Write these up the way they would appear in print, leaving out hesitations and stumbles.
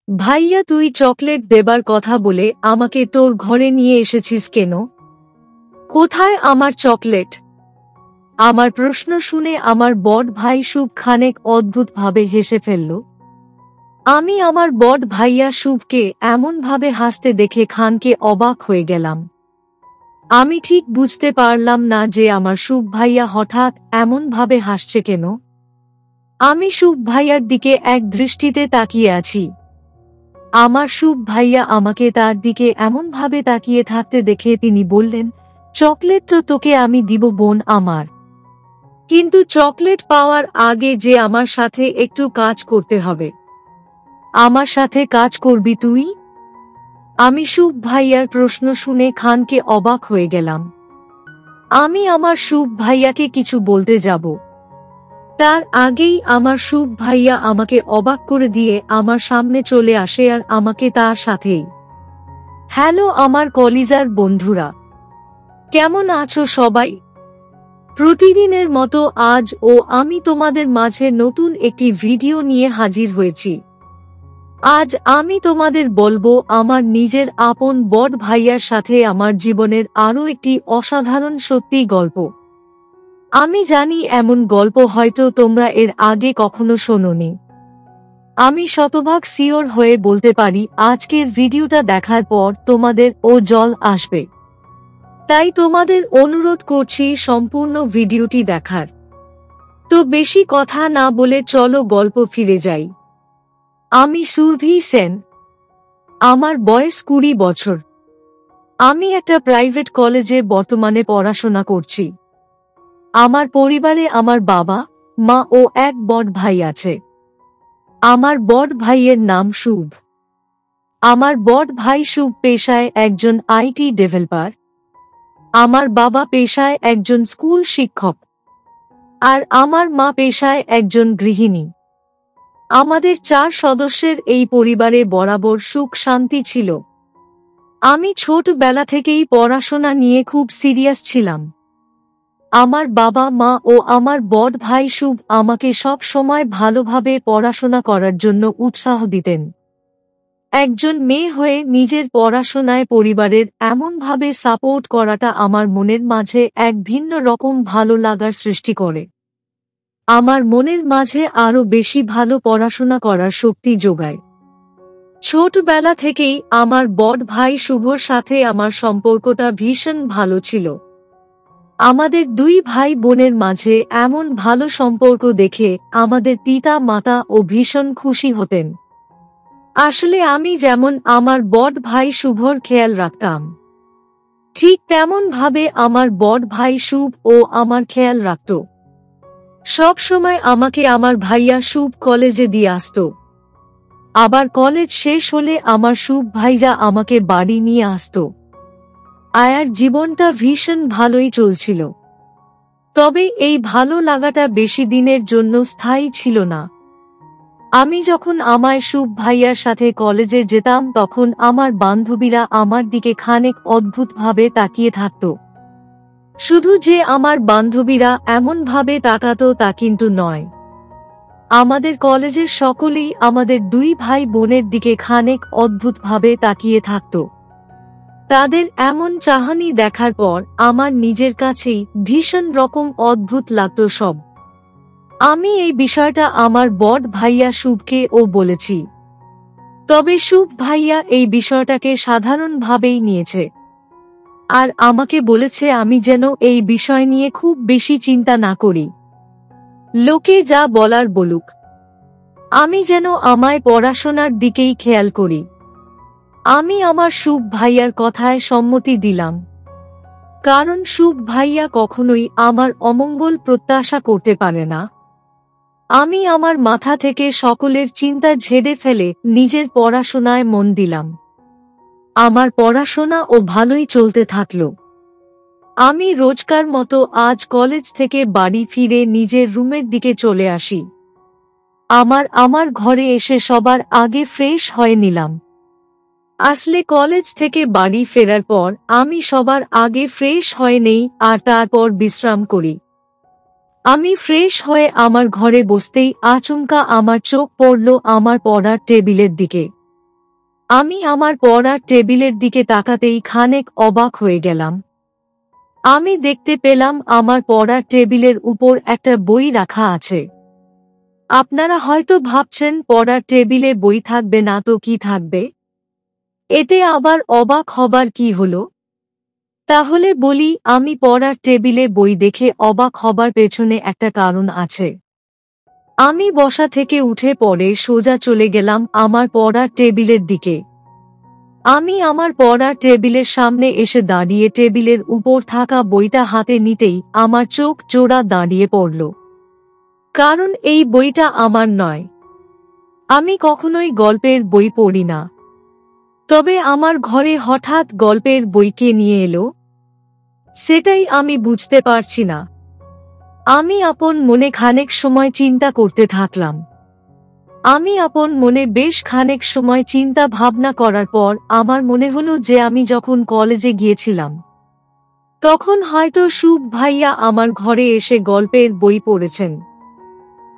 ভাইয়া, তুই চকলেট দেবার কথা বলে আমাকে তোর ঘরে নিয়ে এসেছিস কেন? কোথায় আমার চকলেট? আমার প্রশ্ন শুনে আমার বড় ভাই শুভ খানেক অদ্ভুতভাবে হেসে ফেলল। আমি আমার বড় ভাইয়া শুভকে এমনভাবে হাসতে দেখে খানকে অবাক হয়ে গেলাম। আমি ঠিক বুঝতে পারলাম না যে আমার শুভ ভাইয়া হঠাৎ এমনভাবে হাসছে কেন। আমি শুভ ভাইয়ার দিকে এক দৃষ্টিতে তাকিয়ে আছি। আমার শুভ ভাইয়া আমাকে তার দিকে এমনভাবে তাকিয়ে থাকতে দেখে তিনি বললেন, চকলেট তো তোকে আমি দিব বোন আমার, কিন্তু চকলেট পাওয়ার আগে যে আমার সাথে একটু কাজ করতে হবে। আমার সাথে কাজ করবি তুই? আমি শুভ ভাইয়ার প্রশ্ন শুনে খানকে অবাক হয়ে গেলাম। আমি আমার শুভ ভাইয়াকে কিছু বলতে যাব, তার আগেই আমার শুভ ভাইয়া আমাকে অবাক করে দিয়ে আমার সামনে চলে আসে আর আমাকে তার সাথেই। হ্যালো আমার কলিজার বন্ধুরা, কেমন আছো সবাই? প্রতিদিনের মতো আজও আমি তোমাদের মাঝে নতুন একটি ভিডিও নিয়ে হাজির হয়েছি। আজ আমি তোমাদের বলবো আমার নিজের আপন বড় ভাইয়ার সাথে আমার জীবনের আরও একটি অসাধারণ সত্যি গল্প। আমি জানি এমন গল্প হয়তো তোমরা এর আগে কখনো শোনোনি। আমি শতভাগ সিওর হয়ে বলতে পারি আজকের ভিডিওটা দেখার পর তোমাদের জল আসবে। তাই তোমাদের অনুরোধ করছি সম্পূর্ণ ভিডিওটি দেখার। তো বেশি কথা না বলে চলো গল্প ফিরে যাই। আমি সুরভি সেন। আমার বয়স 20 বছর। আমি একটা প্রাইভেট কলেজে বর্তমানে পড়াশোনা করছি। আমার পরিবারে আমার বাবা, মা ও এক বড় ভাই আছে। আমার বড় ভাইয়ের নাম শুভ। আমার বড় ভাই শুভ পেশায় একজন আইটি ডেভেলপার। আমার বাবা পেশায় একজন স্কুল শিক্ষক। আর আমার মা পেশায় একজন গৃহিণী। আমাদের 4 সদস্যের এই পরিবারে বরাবর সুখ শান্তি ছিল। আমি ছোটবেলা থেকেই পড়াশোনা নিয়ে খুব সিরিয়াস ছিলাম। আমার বাবা মা ও আমার বড় ভাই শুভ আমাকে সব সময় ভালোভাবে পড়াশোনা করার জন্য উৎসাহ দিতেন। একজন মেয়ে হয়ে নিজের পড়াশোনায় পরিবারের এমনভাবে সাপোর্ট করাটা আমার মনের মাঝে এক ভিন্ন রকম ভালো লাগার সৃষ্টি করে। আমার মনের মাঝে আরও বেশি ভালো পড়াশোনা করার শক্তি যোগায়। ছোটবেলা থেকেই আমার বড় ভাই শুভর সাথে আমার সম্পর্কটা ভীষণ ভালো ছিল। আমাদের 2 ভাই বোনের মাঝে এমন ভালো সম্পর্ক দেখে আমাদের পিতা মাতা ভীষণ খুশি হতেন। আসলে আমি যেমন আমার বড় ভাই শুভর খেয়াল রাখতাম, ঠিক তেমন ভাবে আমার বড় ভাই শুভ আমার খেয়াল রাখত। সব সময় আমাকে আমার ভাইয়া শুভ কলেজে দিয়ে আসত। আবার কলেজ শেষ হলে আমার শুভ ভাইজা আমাকে বাড়ি নিয়ে আসত। আয়ার জীবনটা ভীষণ ভালোই চলছিল। তবে এই ভালো লাগাটা বেশি দিনের জন্য স্থায়ী ছিল না। আমি যখন আমার শুভ ভাইয়ার সাথে কলেজে যেতাম তখন আমার বান্ধবীরা আমার দিকে খানিক অদ্ভুতভাবে তাকিয়ে থাকত। শুধু যে আমার বান্ধবীরা এমনভাবে তাকাতো তা কিন্তু নয়। আমাদের কলেজের সকলেই আমাদের 2 ভাই বোনের দিকে খানিক অদ্ভুতভাবে তাকিয়ে থাকত। তাদের এমন চাহনি দেখার পর আমার নিজের কাছেই ভীষণ রকম অদ্ভুত লাগত সব। আমি এই বিষয়টা আমার বড় ভাইয়া শুভকে বলেছি। তবে শুভ ভাইয়া এই বিষয়টাকে সাধারণভাবেই নিয়েছে। আর আমাকে বলেছে আমি যেন এই বিষয় নিয়ে খুব বেশি চিন্তা না করি। লোকে যা বলার বলুক, আমি যেন আমায় পড়াশোনার দিকেই খেয়াল করি। আমি আমার শুভ ভাইয়ার কথায় সম্মতি দিলাম। কারণ শুভ ভাইয়া কখনোই আমার অমঙ্গল প্রত্যাশা করতে পারে না। আমি আমার মাথা থেকে সকলের চিন্তা ঝেড়ে ফেলে নিজের পড়াশোনায় মন দিলাম। আমার পড়াশোনা ভালোই চলতে থাকল। আমি রোজকার মতো আজ কলেজ থেকে বাড়ি ফিরে নিজের রুমের দিকে চলে আসি। আমার ঘরে এসে সবার আগে ফ্রেশ হয়ে নিলাম। আসলে কলেজ থেকে বাড়ি ফেরার পর আমি সবার আগে ফ্রেশ হয়ে নেই আর তারপর বিশ্রাম করি। আমি ফ্রেশ হয়ে আমার ঘরে বসতেই আচমকা আমার চোখ পড়ল আমার পড়ার টেবিলের দিকে। আমি আমার পড়ার টেবিলের দিকে তাকাতেই খানিক অবাক হয়ে গেলাম। আমি দেখতে পেলাম আমার পড়ার টেবিলের উপর একটা বই রাখা আছে। আপনারা হয়তো ভাবছেন পড়ার টেবিলে বই থাকবে না তো কি থাকবে? এতে আবার অবাক হবার কি হলো? তাহলে বলি, আমি পড়ার টেবিলে বই দেখে অবাক হবার পেছনে একটা কারণ আছে। আমি বসা থেকে উঠে পড়ে সোজা চলে গেলাম আমার পড়ার টেবিলের দিকে। আমি আমার পড়ার টেবিলের সামনে এসে দাঁড়িয়ে টেবিলের উপর থাকা বইটা হাতে নিতেই আমার চোখ জোড়া দাঁড়িয়ে পড়ল। কারণ এই বইটা আমার নয়। আমি কখনোই গল্পের বই পড়ি না। তবে আমার ঘরে হঠাৎ গল্পের বই কে নিয়ে এলো? সেটাই আমি বুঝতে পারছি না। আমি আপন মনে খানেক সময় চিন্তা করতে থাকলাম। আমি আপন মনে বেশ খানেক সময় চিন্তা ভাবনা করার পর আমার মনে হলো যে আমি যখন কলেজে গিয়েছিলাম তখন হয়তো শুভ ভাইয়া আমার ঘরে এসে গল্পের বই পড়েছেন।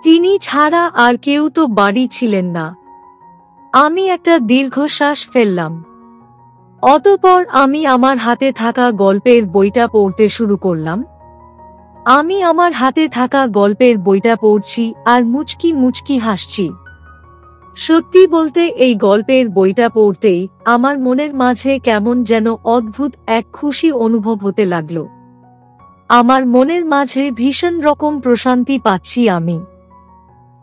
তিনি ছাড়া আর কেউ তো বাড়ি ছিলেন না। আমি একটা দীর্ঘশ্বাস ফেললাম। অতঃপর আমি আমার হাতে থাকা গল্পের বইটা পড়তে শুরু করলাম। আমি আমার হাতে থাকা গল্পের বইটা পড়ছি আর মুচকি মুচকি হাসছি। সত্যি বলতে এই গল্পের বইটা পড়তেই আমার মনের মাঝে কেমন যেন অদ্ভুত এক খুশি অনুভব হতে লাগলো। আমার মনের মাঝে ভীষণ রকম প্রশান্তি পাচ্ছি আমি।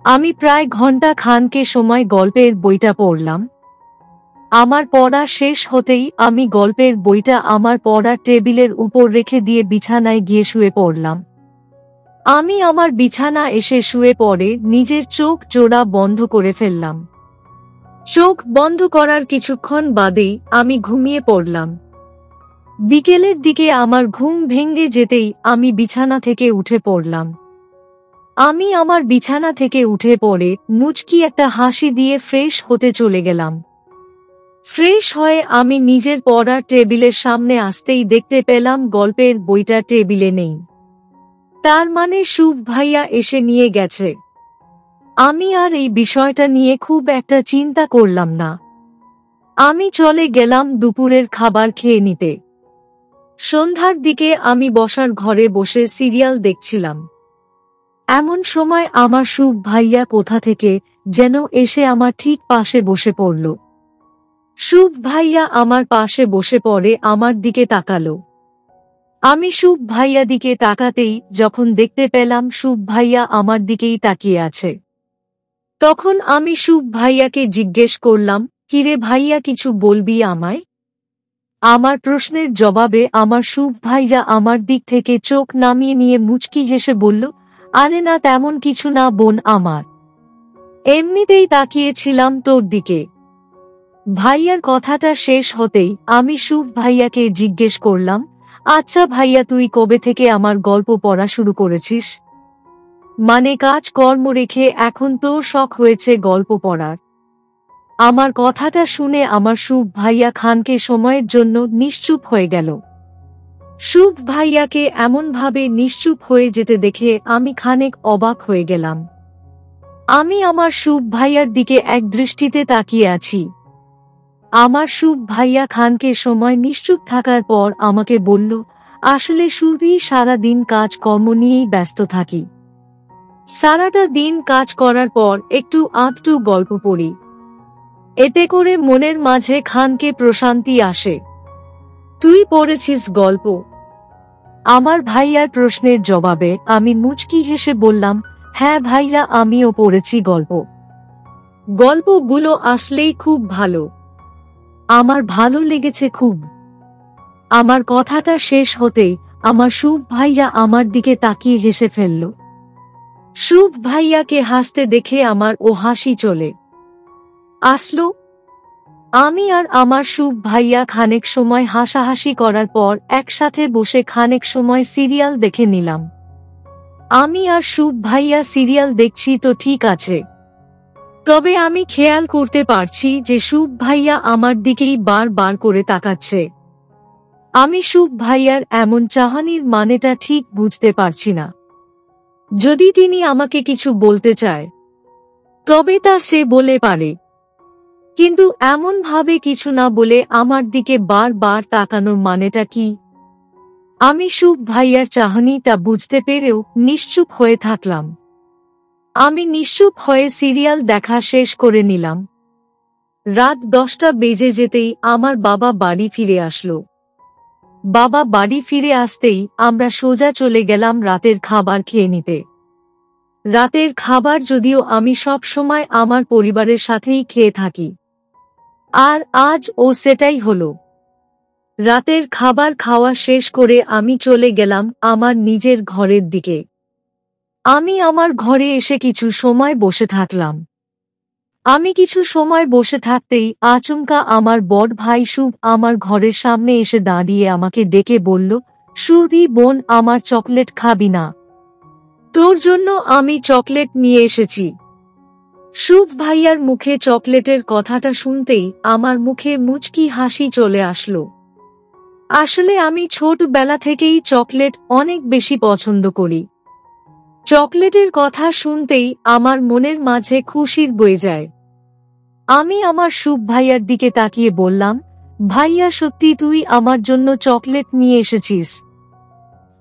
আমি প্রায় ঘন্টা খানকে সময় গল্পের বইটা পড়লাম। আমার পড়া শেষ হতেই আমি গল্পের বইটা আমার পড়ার টেবিলের উপর রেখে দিয়ে বিছানায় গিয়ে শুয়ে পড়লাম। আমি আমার বিছানা এসে শুয়ে পড়ে নিজের চোখ জোড়া বন্ধ করে ফেললাম। চোখ বন্ধ করার কিছুক্ষণ বাদেই আমি ঘুমিয়ে পড়লাম। বিকেলের দিকে আমার ঘুম ভেঙে যেতেই আমি বিছানা থেকে উঠে পড়লাম। আমি আমার বিছানা থেকে উঠে পড়ে মুচকি একটা হাসি দিয়ে ফ্রেশ হতে চলে গেলাম। ফ্রেশ হয়ে আমি নিজের পড়ার টেবিলের সামনে আসতেই দেখতে পেলাম গল্পের বইটা টেবিলে নেই। তার মানে শুভ ভাইয়া এসে নিয়ে গেছে। আমি আর এই বিষয়টা নিয়ে খুব একটা চিন্তা করলাম না। আমি চলে গেলাম দুপুরের খাবার খেয়ে নিতে। সন্ধ্যার দিকে আমি বসার ঘরে বসে সিরিয়াল দেখছিলাম। এমন সময় আমার শুভ ভাইয়া কোথা থেকে যেন এসে আমার ঠিক পাশে বসে পড়ল। শুভ ভাইয়া আমার পাশে বসে পড়ে আমার দিকে তাকালো। আমি শুভ ভাইয়া দিকে তাকাতেই যখন দেখতে পেলাম শুভ ভাইয়া আমার দিকেই তাকিয়ে আছে, তখন আমি শুভ ভাইয়াকে জিজ্ঞেস করলাম, কিরে ভাইয়া, কিছু বলবি আমায়? আমার প্রশ্নের জবাবে আমার শুভ ভাইয়া আমার দিক থেকে চোখ নামিয়ে নিয়ে মুচকি হেসে বলল, আরে না, তেমন কিছু না বোন আমার, এমনিতেই তাকিয়েছিলাম তোর দিকে। ভাইয়ার কথাটা শেষ হতেই আমি শুভ ভাইয়াকে জিজ্ঞেস করলাম, আচ্ছা ভাইয়া, তুই কবে থেকে আমার গল্প পড়া শুরু করেছিস? মানে কাজ কর্ম রেখে এখন তোর শখ হয়েছে গল্প পড়ার? আমার কথাটা শুনে আমার শুভ ভাইয়া খানকে সময়ের জন্য নিশ্চুপ হয়ে গেল। শুভ ভাইয়াকে এমনভাবে নিশ্চুপ হয়ে যেতে দেখে আমি খানিক অবাক হয়ে গেলাম। আমি আমার শুভ ভাইয়ার দিকে এক দৃষ্টিতে তাকিয়ে আছি। আমার শুভ ভাইয়া খানকে সময় নিশ্চুপ থাকার পর আমাকে বলল, আসলে সুরভি, সারা দিন কাজ কর্ম নিয়েই ব্যস্ত থাকি। সারাটা দিন কাজ করার পর একটু আধটু গল্প পড়ি। এতে করে মনের মাঝে খানকে প্রশান্তি আসে। তুই পড়েছিস গল্প? আমার ভাইয়ার প্রশ্নের জবাবে আমি মুচকি হেসে বললাম, হ্যাঁ ভাইয়া, আমিও পড়েছি গল্প। গল্পগুলো আসলেই খুব ভালো। আমার ভালো লেগেছে খুব। আমার কথাটা শেষ হতেই আমার শুভ ভাইয়া আমার দিকে তাকিয়ে হেসে ফেলল। শুভ ভাইয়াকে হাসতে দেখে আমার ও হাসি চলে আসলো। আমি আর আমার শুভ ভাইয়া খানেক সময় হাসাহাসি করার পর একসাথে বসে খানেক সময় সিরিয়াল দেখে নিলাম। আমি আর শুভ ভাইয়া সিরিয়াল দেখছি তো ঠিক আছে, তবে আমি খেয়াল করতে পারছি যে শুভ ভাইয়া আমার দিকেই বার করে তাকাচ্ছে। আমি শুভ ভাইয়ার এমন চাহনির মানেটা ঠিক বুঝতে পারছি না। যদি তিনি আমাকে কিছু বলতে চায় তবে তা সে বলে পারে, কিন্তু এমন ভাবে কিছু না বলে আমার দিকে বারবার তাকানোর মানেটা কি? আমি শুভ ভাইয়ার চাহনিটা বুঝতে পেরেও নিশ্চুপ হয়ে থাকলাম। আমি নিশ্চুপ হয়ে সিরিয়াল দেখা শেষ করে নিলাম। রাত 10টা বেজে যেতেই আমার বাবা বাড়ি ফিরে আসলো। বাবা বাড়ি ফিরে আসতেই আমরা সোজা চলে গেলাম রাতের খাবার খেয়ে নিতে। রাতের খাবার যদিও আমি সব সময় আমার পরিবারের সাথেই খেয়ে থাকি, আর আজ ও সেটাই হলো। রাতের খাবার খাওয়া শেষ করে আমি চলে গেলাম আমার নিজের ঘরের দিকে। আমি আমার ঘরে এসে কিছু সময় বসে থাকলাম। আমি কিছু সময় বসে থাকতেই আচমকা আমার বড় ভাই শুভ আমার ঘরের সামনে এসে দাঁড়িয়ে আমাকে ডেকে বলল, সুরভি বোন, আমার চকলেট খাবি না? তোর জন্য আমি চকলেট নিয়ে এসেছি। শুভ ভাইয়ার মুখে চকলেটের কথাটা শুনতেই আমার মুখে মুচকি হাসি চলে আসলো। আসলে আমি ছোটবেলা থেকেই চকলেট অনেক বেশি পছন্দ করি। চকলেটের কথা শুনতেই আমার মনের মাঝে খুশির বয়ে যায়। আমি আমার শুভ ভাইয়ার দিকে তাকিয়ে বললাম, ভাইয়া, সত্যি তুই আমার জন্য চকলেট নিয়ে এসেছিস?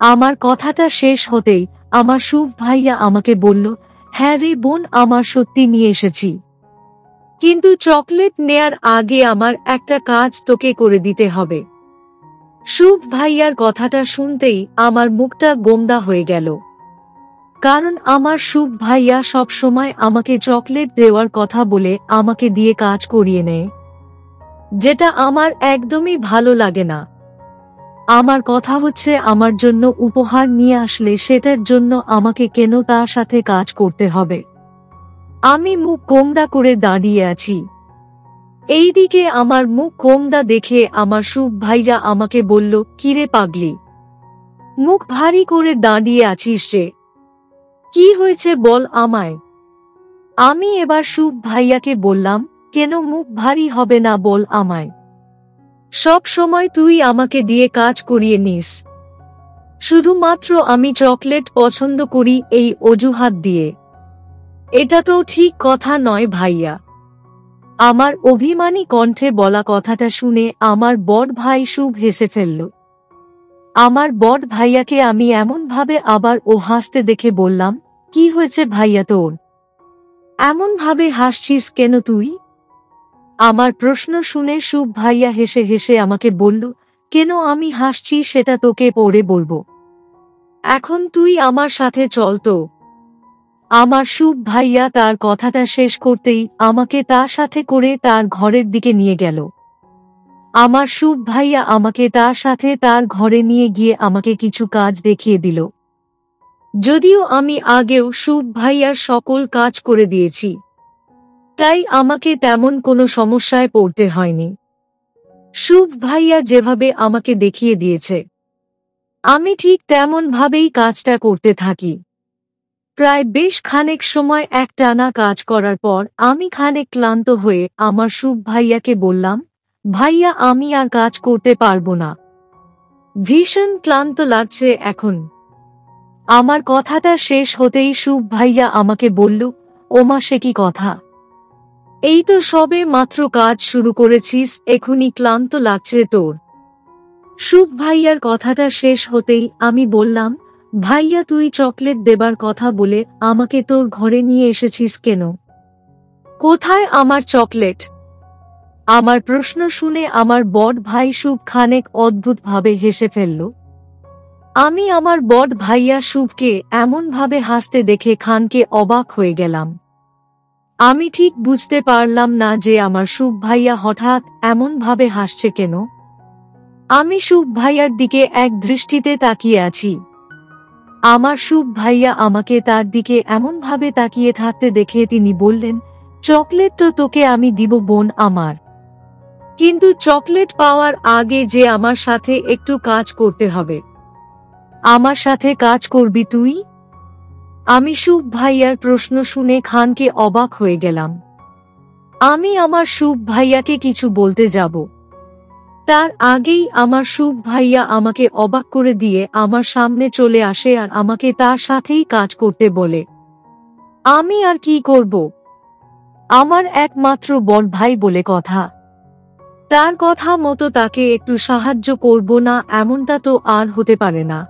আমার কথাটা শেষ হতেই আমার শুভ ভাইয়া আমাকে বলল, হ্যাঁ রে বোন, আমার সত্যি নিয়ে এসেছি। কিন্তু চকলেট নেয়ার আগে আমার একটা কাজ তোকে করে দিতে হবে। শুভ ভাইয়ার কথাটা শুনতেই আমার মুখটা গোমড়া হয়ে গেল। কারণ আমার শুভ ভাইয়া সব সময় আমাকে চকলেট দেওয়ার কথা বলে আমাকে দিয়ে কাজ করিয়ে নেয়, যেটা আমার একদমই ভালো লাগে না। আমার কথা হচ্ছে, আমার জন্য উপহার নিয়ে আসলে সেটার জন্য আমাকে কেন তার সাথে কাজ করতে হবে? আমি মুখ গোমড়া করে দাঁড়িয়ে আছি। এইদিকে আমার মুখ গোমড়া দেখে আমার শুভ ভাইয়া আমাকে বলল, কিরে পাগলি, মুখ ভারী করে দাঁড়িয়ে আছিস যে? কি হয়েছে বল আমায়। আমি এবার শুভ ভাইয়াকে বললাম, কেন মুখ ভারী হবে না, বল আমায়। সব সময় তুই আমাকে দিয়ে কাজ করিয়ে নিস, শুধুমাত্র আমি চকলেট পছন্দ করি এই অজুহাত দিয়ে। এটা তো ঠিক কথা নয় ভাইয়া। আমার অভিমানী কণ্ঠে বলা কথাটা শুনে আমার বড় ভাই শুভ হেসে ফেলল। আমার বড় ভাইয়াকে আমি এমনভাবে আবার ও হাসতে দেখে বললাম, কি হয়েছে ভাইয়া তোর? এমন ভাবে হাসছিস কেন তুই? আমার প্রশ্ন শুনে শুভ ভাইয়া হেসে হেসে আমাকে বলল, কেন আমি হাসছি সেটা তোকে পরে বলবো, এখন তুই আমার সাথে চল তো। আমার শুভ ভাইয়া তার কথাটা শেষ করতেই আমাকে তার সাথে করে তার ঘরের দিকে নিয়ে গেল। আমার শুভ ভাইয়া আমাকে তার সাথে তার ঘরে নিয়ে গিয়ে আমাকে কিছু কাজ দেখিয়ে দিল। যদিও আমি আগেও শুভ ভাইয়ার সকল কাজ করে দিয়েছি, তাই আমাকে তেমন কোনো সমস্যায় পড়তে হয়নি। শুভ ভাইয়া যেভাবে আমাকে দেখিয়ে দিয়েছে, আমি ঠিক তেমন ভাবেই কাজটা করতে থাকি। প্রায় বেশ খানেক সময় একটানা কাজ করার পর আমি খানিক ক্লান্ত হয়ে আমার শুভ ভাইয়াকে বললাম, ভাইয়া, আমি আর কাজ করতে পারবো না, ভীষণ ক্লান্ত লাগছে এখন। আমার কথাটা শেষ হতেই শুভ ভাইয়া আমাকে বলল, ওমা, সে কি কথা? এই তো সবে মাত্র কাজ শুরু করেছিস, এখনই ক্লান্ত লাগছে তোর? শুভ ভাইয়ার কথাটা শেষ হতেই আমি বললাম, ভাইয়া, তুই চকলেট দেবার কথা বলে আমাকে তোর ঘরে নিয়ে এসেছিস কেন? কোথায় আমার চকলেট? আমার প্রশ্ন শুনে আমার বড় ভাই শুভ খানেক অদ্ভুতভাবে হেসে ফেলল। আমি আমার বড় ভাইয়া শুভকে এমনভাবে হাসতে দেখে খানকে অবাক হয়ে গেলাম। আমি ঠিক বুঝতে পারলাম না যে আমার শুভ ভাইয়া হঠাৎ এমনভাবে হাসছে কেন। আমি শুভ ভাইয়ার দিকে এক দৃষ্টিতে তাকিয়ে আছি। আমার শুভ ভাইয়া আমাকে তার দিকে এমনভাবে তাকিয়ে থাকতে দেখে তিনি বললেন, চকলেট তো তোকে আমি দিব বোন আমার, কিন্তু চকলেট পাওয়ার আগে যে আমার সাথে একটু কাজ করতে হবে। আমার সাথে কাজ করবি তুই? আমি শুভ ভাইয়ার প্রশ্ন শুনে খানকে অবাক হয়ে গেলাম। আমি আমার শুভ ভাইয়াকে কিছু বলতে যাব, তার আগেই আমার শুভ ভাইয়া আমাকে অবাক করে দিয়ে আমার সামনে চলে আসে আর আমাকে তার সাথেই কাজ করতে বলে। আমি আর কি করব? আমার একমাত্র বড় ভাই বলে কথা। তার কথা মতো তাকে একটু সাহায্য করব না এমনটা তো আর হতে পারে না।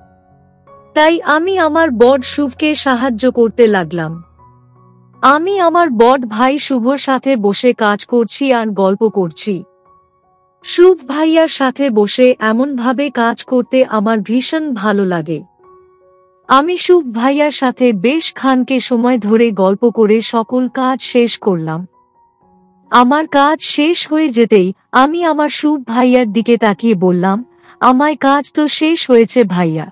তাই আমি আমার বড় শুভকে সাহায্য করতে লাগলাম। আমি আমার বড় ভাই শুভর সাথে বসে কাজ করছি আর গল্প করছি। শুভ ভাইয়ার সাথে বসে এমনভাবে কাজ করতে আমার ভীষণ ভালো লাগে। আমি শুভ ভাইয়ার সাথে বেশ খানিক সময় ধরে গল্প করে সকল কাজ শেষ করলাম। আমার কাজ শেষ হয়ে যেতেই আমি আমার শুভ ভাইয়ার দিকে তাকিয়ে বললাম, আমার কাজ তো শেষ হয়েছে ভাইয়া,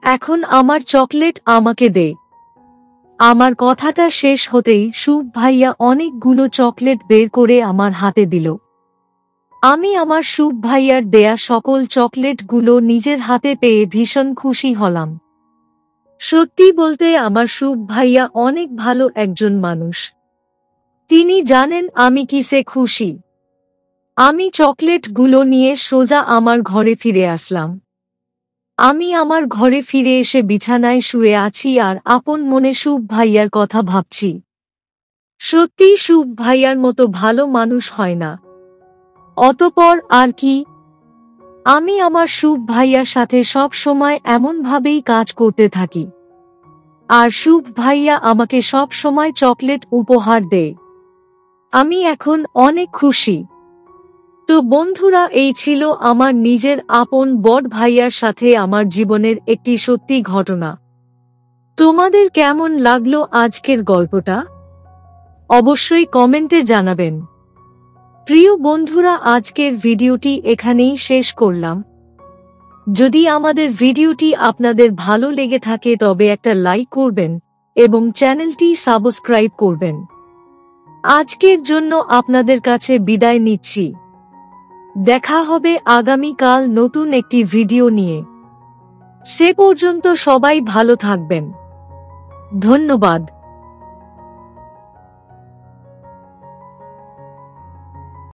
এখন আমার চকলেট আমাকে দে। আমার কথাটা শেষ হতেই শুভ ভাইয়া অনেকগুলো চকলেট বের করে আমার হাতে দিল। আমি আমার শুভ ভাইয়ার দেয়া সকল চকলেটগুলো নিজের হাতে পেয়ে ভীষণ খুশি হলাম। সত্যি বলতে আমার শুভ ভাইয়া অনেক ভালো একজন মানুষ। তিনি জানেন আমি কিসে খুশি। আমি চকলেটগুলো নিয়ে সোজা আমার ঘরে ফিরে আসলাম। আমি আমার ঘরে ফিরে এসে বিছানায় শুয়ে আছি আর আপন মনে শুভ ভাইয়ার কথা ভাবছি। সত্যি শুভ ভাইয়ার মতো ভালো মানুষ হয় না। অতঃপর আর কি, আমি আমার শুভ ভাইয়ার সাথে সব সময় এমনভাবেই কাজ করতে থাকি। আর শুভ ভাইয়া আমাকে সব সময় চকলেট উপহার দেয়। আমি এখন অনেক খুশি। তো বন্ধুরা, এই ছিল আমার নিজের আপন বড় ভাইয়ার সাথে আমার জীবনের একটি সত্যি ঘটনা। তোমাদের কেমন লাগলো আজকের গল্পটা? অবশ্যই কমেন্টে জানাবেন। প্রিয় বন্ধুরা, আজকের ভিডিওটি এখানেই শেষ করলাম। যদি আমাদের ভিডিওটি আপনাদের ভালো লেগে থাকে তবে একটা লাইক করবেন এবং চ্যানেলটি সাবস্ক্রাইব করবেন। আজকের জন্য আপনাদের কাছে বিদায় নিচ্ছি। দেখা হবে আগামীকাল নতুন একটি ভিডিও নিয়ে। সে পর্যন্ত সবাই ভালো থাকবেন। ধন্যবাদ।